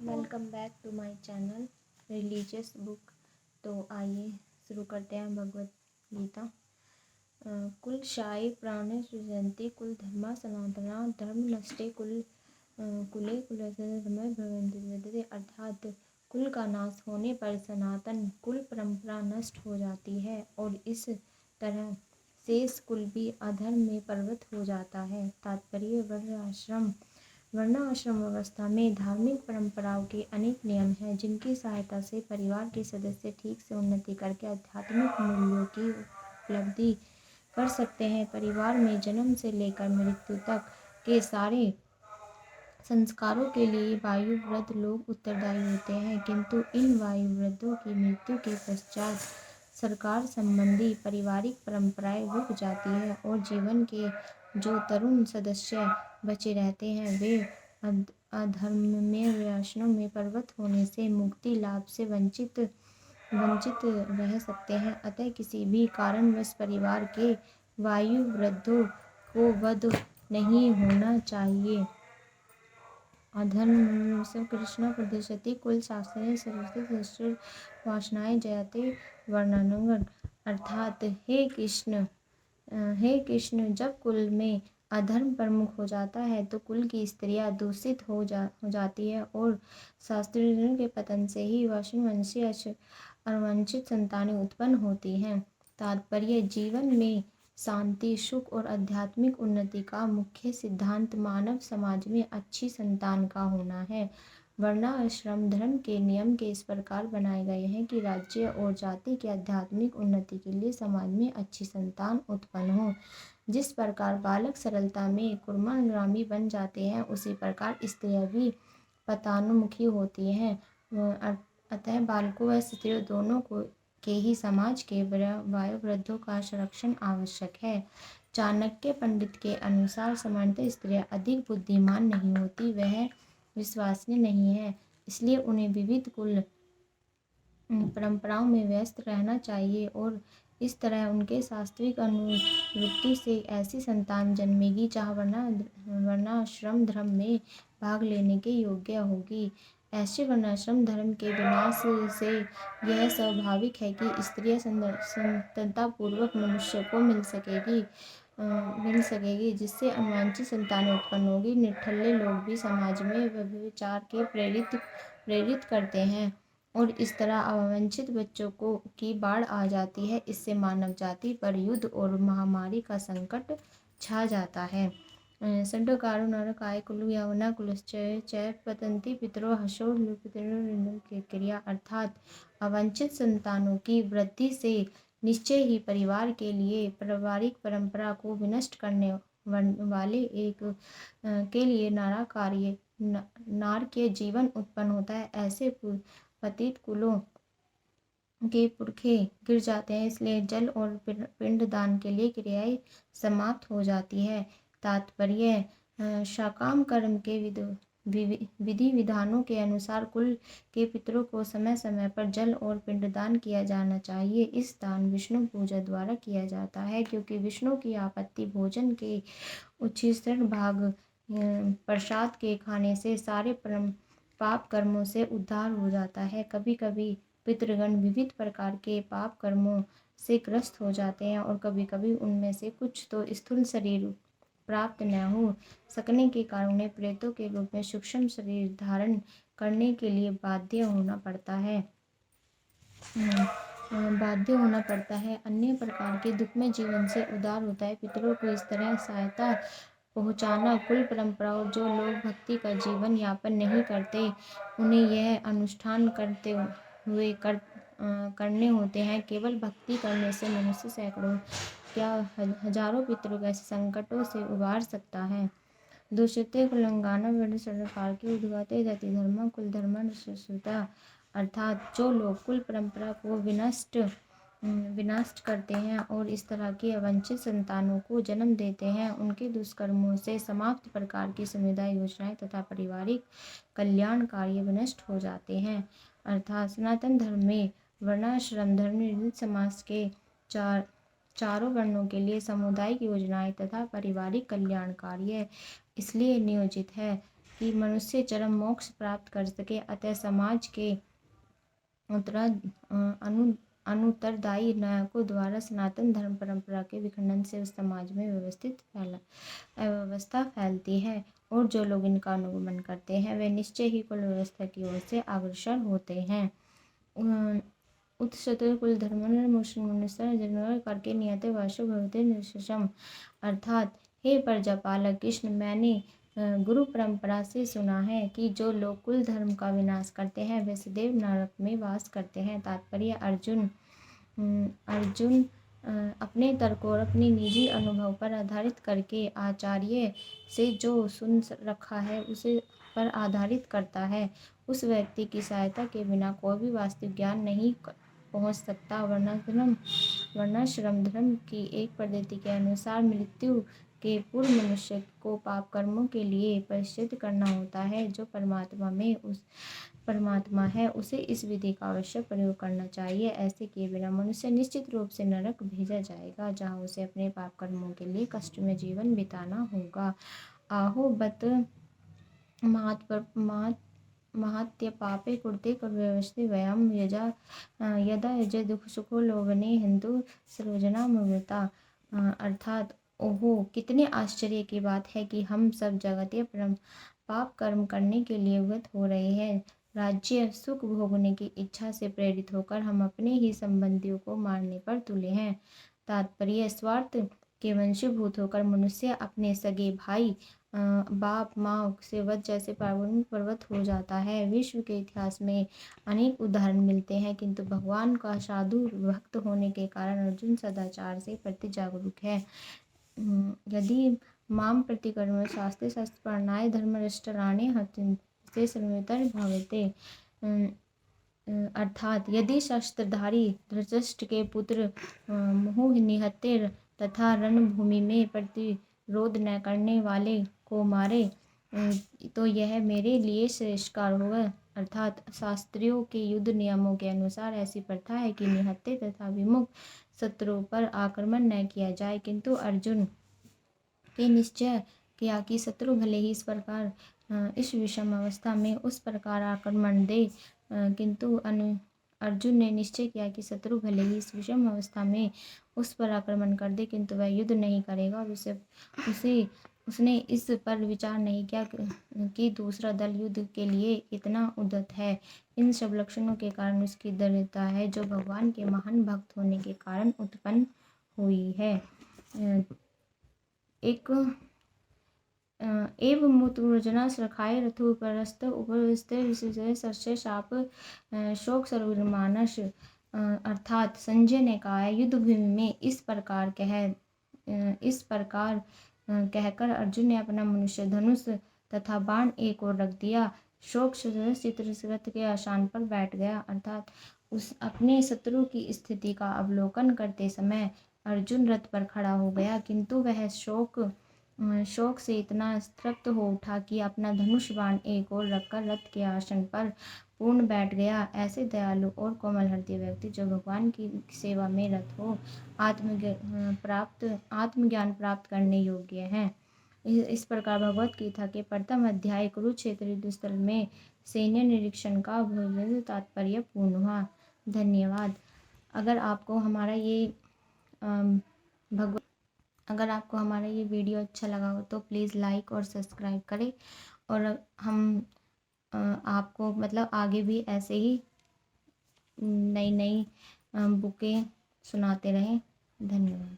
Welcome back to my channel religious book. तो आइए शुरू करते हैं भगवत गीता। कुल शाई प्राणे सृजन्ति कुल धर्मा सनातना धर्म नष्टे कुले धर्म भवन्ति। अर्थात कुल का नाश होने पर सनातन कुल परंपरा नष्ट हो जाती है और इस तरह शेष कुल भी अधर्म में परिवर्तित हो जाता है। तात्पर्य वर्णाश्रम व्यवस्था में धार्मिक परंपराओं के अनेक नियम हैं जिनकी सहायता से परिवार के सदस्य ठीक से उन्नति करके आध्यात्मिक मूल्यों की उपलब्धि कर सकते हैं। परिवार में जन्म से लेकर मृत्यु तक के सारे संस्कारों के लिए वायुवृद्ध लोग उत्तरदायी होते हैं, किंतु इन वायुवृद्धों की मृत्यु के पश्चात सरकार संबंधी पारिवारिक परंपराएं रुक जाती है और जीवन के जो तरुण सदस्य बचे रहते हैं वे अधर्म में व्यसनों में परिवर्तित होने से मुक्ति लाभ से वंचित रह सकते हैं। अतः किसी भी कारणवश परिवार के वायुवृद्धों को वध नहीं होना चाहिए। अधर्म कृष्ण प्रदर्शति कुल शास्त्रे सरस्वती वासनाएं जयते वर्णानुगण। अर्थात हे कृष्ण जब कुल में अधर्म प्रमुख हो जाता है तो कुल की स्त्रियां दूषित हो जाती है और शास्त्रियों के पतन से ही वासुवंशीय अवांछित संतानें उत्पन्न होती हैं। तात्पर्य जीवन में शांति सुख और आध्यात्मिक उन्नति का मुख्य सिद्धांत मानव समाज में अच्छी संतान का होना है। वर्णाश्रम धर्म के नियम के इस प्रकार बनाए गए हैं कि राज्य और जाति के आध्यात्मिक उन्नति के लिए समाज में अच्छी संतान उत्पन्न हो। जिस प्रकार बालक सरलता में कुर्मानुगामी बन जाते हैं उसी प्रकार स्त्रियां भी पतानुमुखी होती हैं। अतः बालकों व स्त्रियों दोनों को के ही समाज के वायुवृद्धों का संरक्षण आवश्यक है। चाणक्य पंडित के अनुसार सामान्यतः स्त्रियां अधिक बुद्धिमान नहीं होती, वह विश्वसनीय नहीं है, इसलिए उन्हें विविध कुल परंपराओं में व्यस्त रहना चाहिए और इस तरह उनके सात्विक अनुवृत्ति से ऐसी संतान जन्मेगी जहाँ वर्णाश्रम धर्म में भाग लेने के योग्य होगी। ऐसे वर्णाश्रम धर्म के विनाश से यह स्वाभाविक है कि स्त्रियां संतानपूर्वक मनुष्य को मिल सकेगी जिससे अवांछित संतानें उत्पन्न होगी। निठल्ले लोग भी समाज में व्यभिचार के प्रेरित करते हैं और इस तरह अवांछित बच्चों की बाढ़ आ जाती है। इससे मानव जाति पर युद्ध और महामारी का संकट छा जाता है। संडकारो नरकाय कुलु यवना कुलश्चय पतंती पितरो हसो पितरो क्रिया। अर्थात अवांछित संतानों की वृद्धि से निश्चय ही परिवार के लिए पारिवारिक परंपरा को विनष्ट करने वाले एक के लिए नारकीय जीवन उत्पन्न होता है। ऐसे पतित कुलों के पुरखे गिर जाते हैं, इसलिए जल और पिंड दान के लिए क्रियाएं समाप्त हो जाती है। तात्पर्य सकाम कर्म के विधि विधानों के अनुसार कुल के पितरों को समय समय पर जल और पिंडदान किया जाना चाहिए। इस दान विष्णु पूजा द्वारा किया जाता है क्योंकि विष्णु की आपत्ति भोजन के उच्छिष्ट भाग प्रसाद के खाने से सारे पाप कर्मों से उद्धार हो जाता है। कभी कभी पितृगण विविध प्रकार के पाप कर्मों से ग्रस्त हो जाते हैं और कभी कभी उनमें से कुछ तो स्थूल शरीर प्राप्त न हो सकने के कारण उन्हें प्रेतों के रूप में सूक्ष्म शरीर धारण करने के लिए बाध्य होना पड़ता है। अन्य प्रकार के दुख में जीवन से उद्धार होता है। पितरों को इस तरह सहायता पहुँचाना कुल परंपराओं जो लोग भक्ति का जीवन यापन नहीं करते उन्हें यह अनुष्ठान करने होते हैं। केवल भक्ति करने से मनुष्य सैकड़ों क्या हजारों पितरों के ऐसे संकटों से उबार सकता है। दूषिते कुलंगाना वर्ण सरकार की उद्गाते जाति धर्म कुल धर्म सुता। अर्थात जो लोग कुल परंपरा को विनष्ट करते हैं और इस तरह की अवांछित संतानों को जन्म देते हैं उनके दुष्कर्मों से समाप्त प्रकार की समुदाय योजनाएं तथा पारिवारिक कल्याण कार्य विनष्ट हो जाते हैं। अर्थात सनातन धर्म में वर्णाश्रम धर्म निर्मित समाज के चारों वर्णों के लिए सामुदायिक योजनाएं तथा पारिवारिक कल्याण कार्य इसलिए नियोजित है कि मनुष्य चरम मोक्ष प्राप्त कर सके। अतः समाज के अनुत्तरदायी नायकों द्वारा सनातन धर्म परंपरा के विखंडन से उस समाज में अव्यवस्था फैलती है और जो लोग इनका अनुगमन करते हैं वे निश्चय ही कुल व्यवस्था की ओर से अग्रसर होते हैं। उत्शतर कुल धर्म मुस्लिम करके नियते वाशु भवते निशम। अर्थात हे प्रजापालक कृष्ण, मैंने गुरु परंपरा से सुना है कि जो लोग कुल धर्म का विनाश करते हैं वे सदैव नरक में वास करते हैं। तात्पर्य अर्जुन अपने तर्क और अपनी निजी अनुभव पर आधारित करके आचार्य से जो सुन रखा है उसे पर आधारित करता है। उस व्यक्ति की सहायता के बिना कोई भी वास्तविक ज्ञान नहीं पहुंच सकता। वर्णाश्रम धर्म की एक पद्धति के अनुसार मृत्यु के पूर्व मनुष्य को पाप कर्मों के लिए परिचित करना होता है। जो परमात्मा है उसे इस विधि का अवश्य प्रयोग करना चाहिए। ऐसे किए बिना मनुष्य निश्चित रूप से नरक भेजा जाएगा, जहाँ उसे अपने पाप कर्मों के लिए कष्ट में जीवन बिताना होगा। आहो बत महत्य पापे कुर्ते व्यवस्थित व्यायाम यदा यज दुख सुखो लोभने हिंदू सर्वजना ममता। अर्थात ओहो, कितने आश्चर्य की बात है कि हम सब जगतीय पाप कर्म करने के लिए उद्यत हो रहे हैं। राज्य सुख भोगने की इच्छा से प्रेरित होकर हम अपने ही संबंधियों को मारने पर तुले हैं। तात्पर्य स्वार्थ के वंशीभूत होकर मनुष्य अपने सगे भाई बाप माँ से वध जैसे पर्वत हो जाता है। विश्व के इतिहास में अनेक उदाहरण मिलते हैं, किंतु भगवान का साधु भक्त होने के कारण अर्जुन सदाचार से प्रति जागरूक है। यदि माम प्रतिकर्म शास्त्रे शस्त्रपाणाय धर्मनिष्ठराणे हत्ते सर्वतर भवते। अर्थात यदि शस्त्रधारी धृतराष्ट्र के पुत्र मुहुः निहत्ते तथा रणभूमि में प्रतिरोध न करने वाले को मारे तो यह मेरे लिए श्रेष्ठकार होगा। अर्थात शास्त्रियों के युद्ध नियमों के अनुसार ऐसी प्रथा है कि निहत्थे तथा विमुख शत्रुओं पर आक्रमण न किया जाए, किंतु अर्जुन के निश्चय किया कि शत्रु भले ही इस विषम अवस्था में उस प्रकार आक्रमण दे, किंतु अर्जुन ने निश्चय किया कि शत्रु भले ही इस विषम अवस्था में उस पर आक्रमण कर दे, किंतु वह युद्ध नहीं करेगा। और उसने इस पर विचार नहीं किया कि दूसरा दल युद्ध के लिए कितना उद्यत है। इन सब लक्षणों के कारण उसकी दृढ़ता है, जो भगवान के महान भक्त होने के कारण उत्पन्न हुई है। एवं मुतुर्जना सखाय रथो परस्त उपविष्टे विशेष सरसे शाप शोक सर्वमानस। अर्थात संजय ने कहा, युद्ध भूमि में इस प्रकार कहकर अर्जुन ने अपना मनुष्य धनुष तथा बाण एक ओर रख दिया। शोक चित्ररथ के आसन पर बैठ गया। अर्थात उस अपने शत्रु की स्थिति का अवलोकन करते समय अर्जुन रथ पर खड़ा हो गया, किंतु वह शोक से इतना तृप्त हो उठा कि अपना धनुष बाण एक ओर रखकर रथ के आसन पर पूर्ण बैठ गया। ऐसे दयालु और कोमल हृदय व्यक्ति जो भगवान की सेवा में रत हो आत्मज्ञान प्राप्त करने योग्य हैं। इस प्रकार भगवत गीता के प्रथम अध्याय कुरुक्षेत्र युद्ध स्थल में सैन्य निरीक्षण का तात्पर्य पूर्ण हुआ। धन्यवाद। अगर आपको हमारा ये वीडियो अच्छा लगा हो तो प्लीज़ लाइक और सब्सक्राइब करें, और हम आपको आगे भी ऐसे ही नई बुकें सुनाते रहें। धन्यवाद।